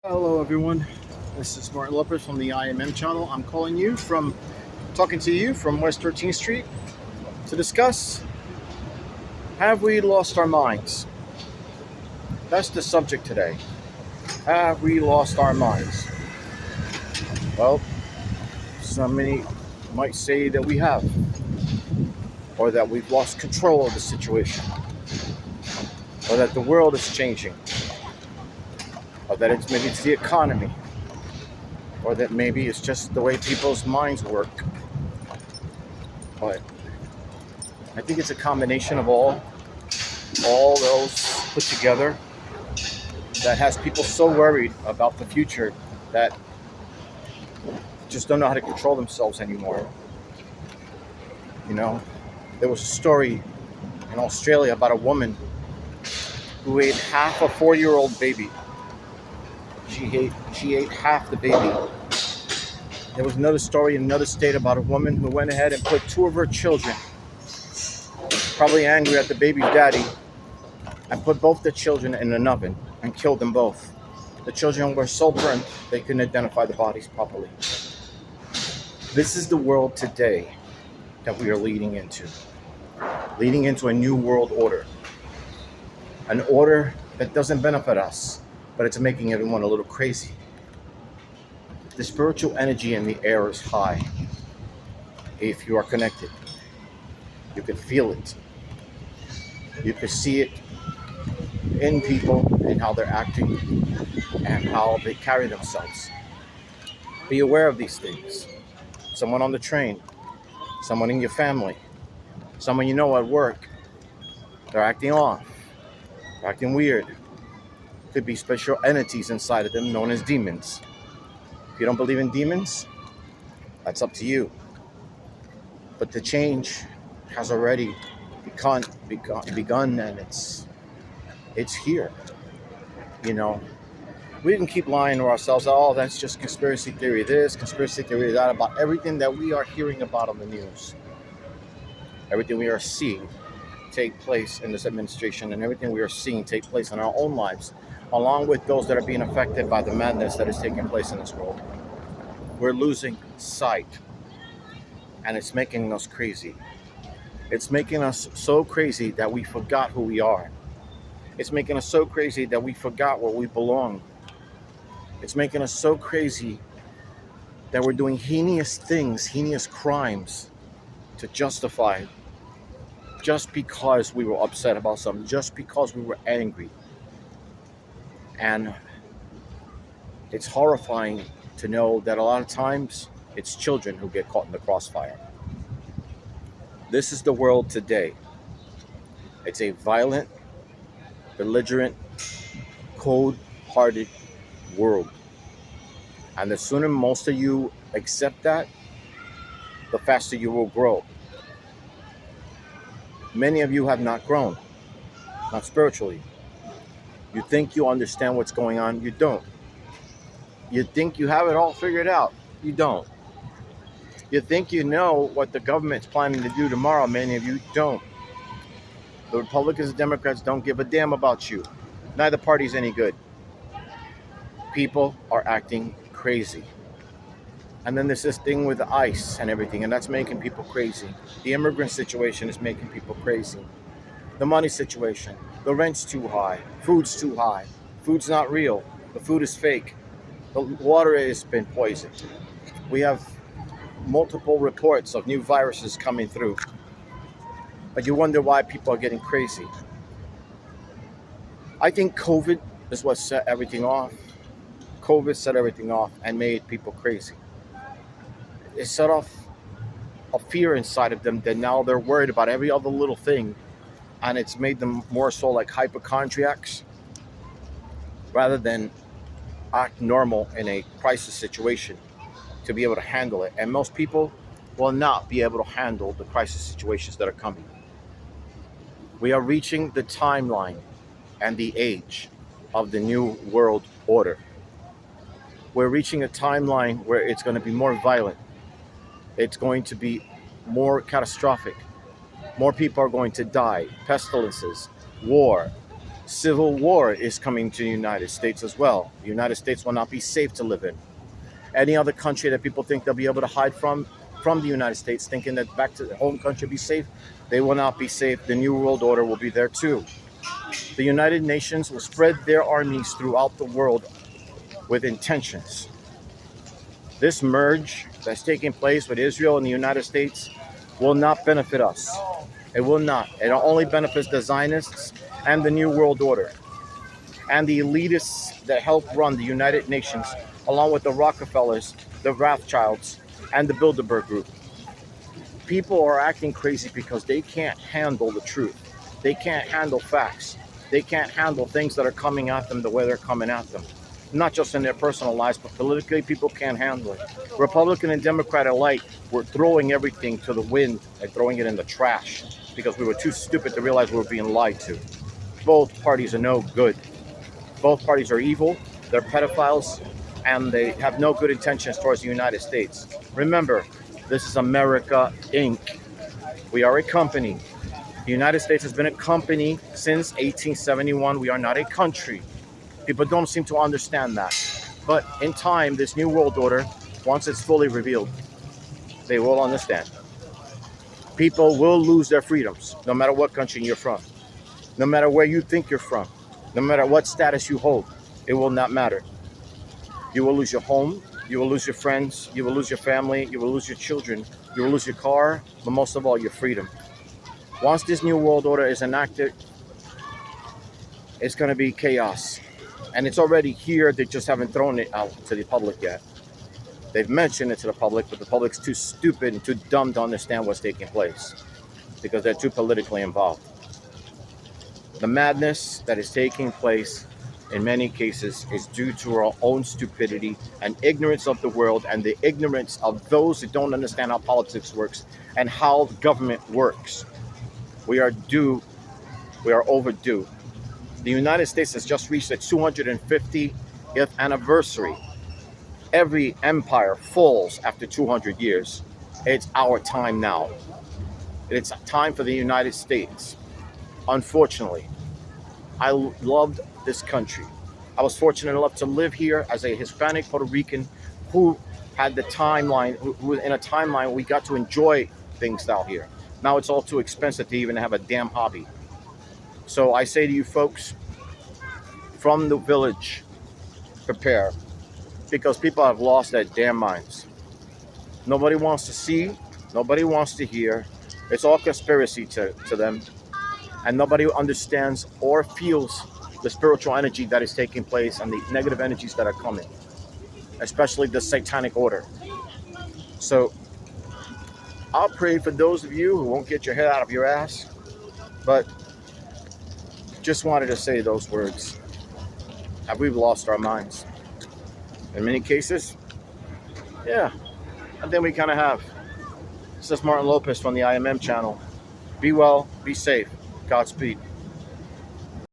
Hello everyone, this is Martin Lopez from the IMM channel. I'm talking to you from West 13th Street to discuss, have we lost our minds? That's the subject today. Have we lost our minds? Well, so many might say that we have, or that we've lost control of the situation, or that the world is changing, or that maybe it's the economy, or that maybe it's just the way people's minds work. But I think it's a combination of all those put together that has people so worried about the future that just don't know how to control themselves anymore. You know, there was a story in Australia about a woman who ate half a 4-year-old baby. She ate half the baby. There was another story in another state about a woman who went ahead and put two of her children, probably angry at the baby's daddy, and put both the children in an oven and killed them both. The children were so burnt they couldn't identify the bodies properly. This is the world today that we are leading into a new world order. An order that doesn't benefit us, but it's making everyone a little crazy. The spiritual energy in the air is high. If you are connected, you can feel it. You can see it in people and how they're acting and how they carry themselves. Be aware of these things. Someone on the train, someone in your family, someone you know at work, they're acting off, they're acting weird. Could be special entities inside of them known as demons. If you don't believe in demons, that's up to you. But the change has already begun, and it's here. You know, we can keep lying to ourselves. Oh, that's just conspiracy theory this, conspiracy theory that, about everything that we are hearing about on the news, everything we are seeing take place in this administration, and everything we are seeing take place in our own lives, along with those that are being affected by the madness that is taking place in this world. We're losing sight, and it's making us crazy. It's making us so crazy that we forgot who we are. It's making us so crazy that we forgot where we belong. It's making us so crazy that we're doing heinous things, heinous crimes to justify just because we were upset about something, just because we were angry. And it's horrifying to know that a lot of times it's children who get caught in the crossfire. This is the world today. It's a violent, belligerent, cold-hearted world. And the sooner most of you accept that, the faster you will grow. Many of you have not grown, not spiritually. You think you understand what's going on, you don't. You think you have it all figured out, you don't. You think you know what the government's planning to do tomorrow, many of you don't. The Republicans and Democrats don't give a damn about you. Neither party's any good. People are acting crazy. And then there's this thing with the ICE and everything, and that's making people crazy. The immigrant situation is making people crazy. The money situation, the rent's too high, food's too high, food's not real, the food is fake, the water has been poisoned. We have multiple reports of new viruses coming through. But you wonder why people are getting crazy. I think COVID is what set everything off. COVID set everything off and made people crazy. It set off a fear inside of them that now they're worried about every other little thing, and it's made them more so like hypochondriacs rather than act normal in a crisis situation to be able to handle it. And most people will not be able to handle the crisis situations that are coming. We are reaching the timeline and the age of the new world order. We're reaching a timeline where it's going to be more violent. It's going to be more catastrophic. More people are going to die. Pestilences, war, Civil war is coming to the United States as well. The United States will not be safe to live in. Any other country that people think they'll be able to hide from the United States, thinking that back to the home country be safe, they will not be safe. The New World Order will be there too. The United Nations will spread their armies throughout the world with intentions. This merge that's taking place with Israel and the United States will not benefit us. It will not. It only benefits the Zionists and the New World Order and the elitists that help run the United Nations, along with the Rockefellers, the Rothschilds, and the Bilderberg Group. People are acting crazy because they can't handle the truth. They can't handle facts. They can't handle things that are coming at them the way they're coming at them. Not just in their personal lives, but politically, people can't handle it. Republican and Democrat alike were throwing everything to the wind and throwing it in the trash because we were too stupid to realize we were being lied to. Both parties are no good. Both parties are evil, they're pedophiles, and they have no good intentions towards the United States. Remember, this is America, Inc. We are a company. The United States has been a company since 1871. We are not a country. People don't seem to understand that. But in time, this New World Order, once it's fully revealed, they will understand. People will lose their freedoms, no matter what country you're from, no matter where you think you're from, no matter what status you hold. It will not matter. You will lose your home, you will lose your friends, you will lose your family, you will lose your children, you will lose your car, but most of all, your freedom. Once this New World Order is enacted, it's going to be chaos. And it's already here. They just haven't thrown it out to the public yet. They've mentioned it to the public, but the public's too stupid and too dumb to understand what's taking place because they're too politically involved. The madness that is taking place in many cases is due to our own stupidity and ignorance of the world and the ignorance of those who don't understand how politics works and how government works. We are overdue. The United States has just reached its 250th anniversary. Every empire falls after 200 years. It's our time now. It's time for the United States. Unfortunately, I loved this country. I was fortunate enough to live here as a Hispanic Puerto Rican who had the timeline, who in a timeline we got to enjoy things out here. Now it's all too expensive to even have a damn hobby. So I say to you folks, from the village, prepare, because people have lost their damn minds. Nobody wants to see, nobody wants to hear. It's all conspiracy to them, and nobody understands or feels the spiritual energy that is taking place and the negative energies that are coming, especially the satanic order. So I'll pray for those of you who won't get your head out of your ass, but just wanted to say those words. Have we lost our minds? In many cases, yeah, I think we kind of have. This is Martin Lopez from the IMM channel. Be well, be safe. Godspeed.